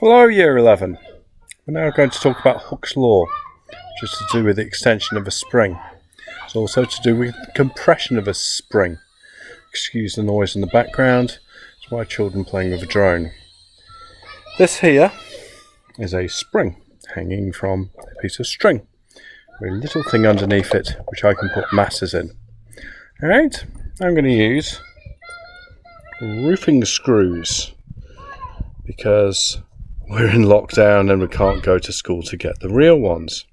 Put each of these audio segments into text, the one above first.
Hello Year 11. We're now going to talk about Hooke's Law, which is to do with the extension of a spring. It's also to do with the compression of a spring. Excuse the noise in the background, it's my children playing with a drone. This here is a spring hanging from a piece of string with a little thing underneath it which I can put masses in. Alright, I'm going to use roofing screws because we're in lockdown and we can't go to school to get the real ones.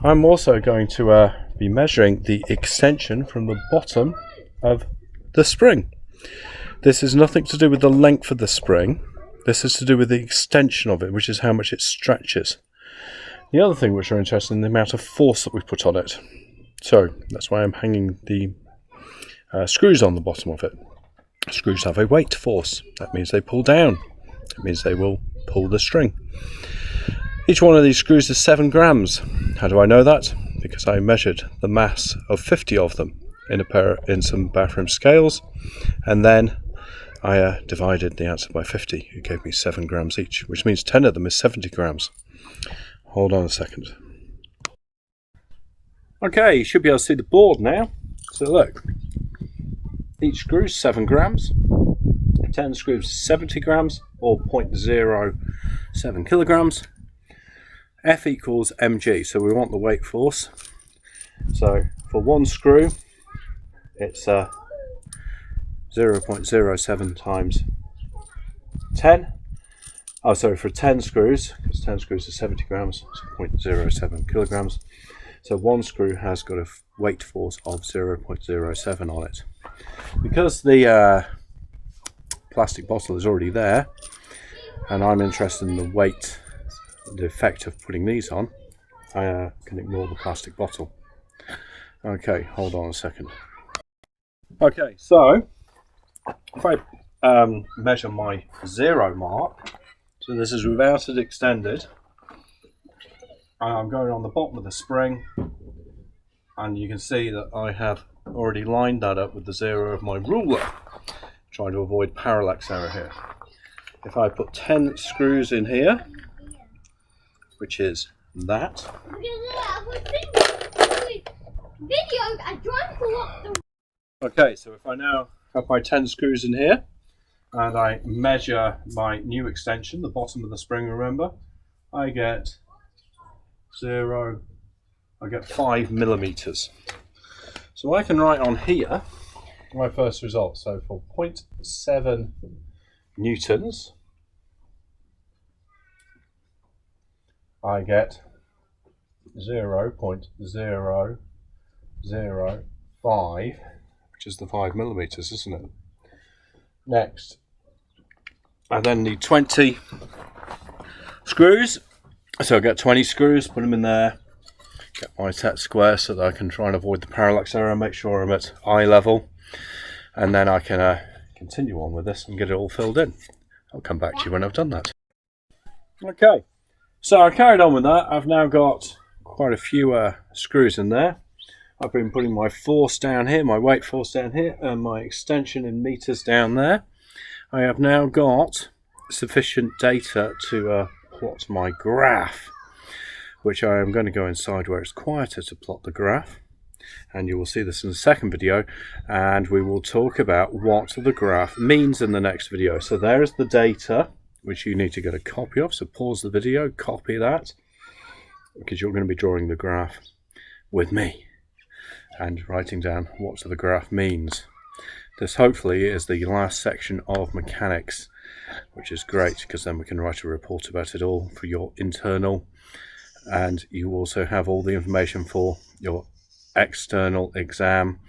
I'm also going to be measuring the extension from the bottom of the spring. This is nothing to do with the length of the spring. This is to do with the extension of it, which is how much it stretches. The other thing which we're interested in, the amount of force that we put on it. So that's why I'm hanging the screws on the bottom of it. Screws have a weight force. That means they pull down. That means they will pull the string. Each one of these screws is 7 grams. How do I know that? Because I measured the mass of 50 of them in some bathroom scales, and then I divided the answer by 50. It gave me 7 grams each, which means 10 of them is 70 grams. Hold on a second. Okay, you should be able to see the board now. So look, each screw is 7 grams, 10 screws is 70 grams, or 0.07 kilograms. F equals mg, so we want the weight force. So for one screw, it's 0.07 times 10. Oh, sorry, for 10 screws, because 10 screws is 70 grams, so 0.07 kilograms. So one screw has got a weight force of 0.07 on it. Because the plastic bottle is already there, and I'm interested in the weight, the effect of putting these on, I can ignore the plastic bottle. Okay, hold on a second. Okay, so if I measure my 0 mark, so this is without it extended, I'm going on the bottom of the spring, and you can see that I have already lined that up with the 0 of my ruler, trying to avoid parallax error here. If I put 10 screws in here, which is that. Okay, so if I now have my 10 screws in here, and I measure my new extension, the bottom of the spring, remember, I get 5 millimeters. So I can write on here my first result. So for 0.7 newtons, I get 0.005, which is the 5 millimeters, isn't it? Next, I then need 20 screws. So I get 20 screws, put them in there, get my set square so that I can try and avoid the parallax error, make sure I'm at eye level, and then I can continue on with this and get it all filled in. I'll come back to you when I've done that. Okay, so I carried on with that. I've now got quite a few screws in there. I've been putting my force down here, my weight force down here, and my extension in meters down there. I have now got sufficient data to plot my graph, which I am going to go inside where it's quieter to plot the graph, and you will see this in the second video, and we will talk about what the graph means in the next video. So there is the data which you need to get a copy of, so pause the video, copy that, because you're going to be drawing the graph with me and writing down what the graph means. This hopefully is the last section of mechanics, which is great because then we can write a report about it all for your internal, and you also have all the information for your external exam,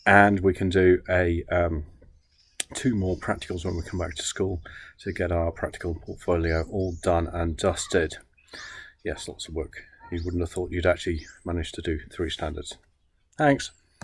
and we can do a 2 more practicals when we come back to school to get our practical portfolio all done and dusted. Yes, lots of work. You wouldn't have thought you'd actually manage to do 3 standards. Thanks.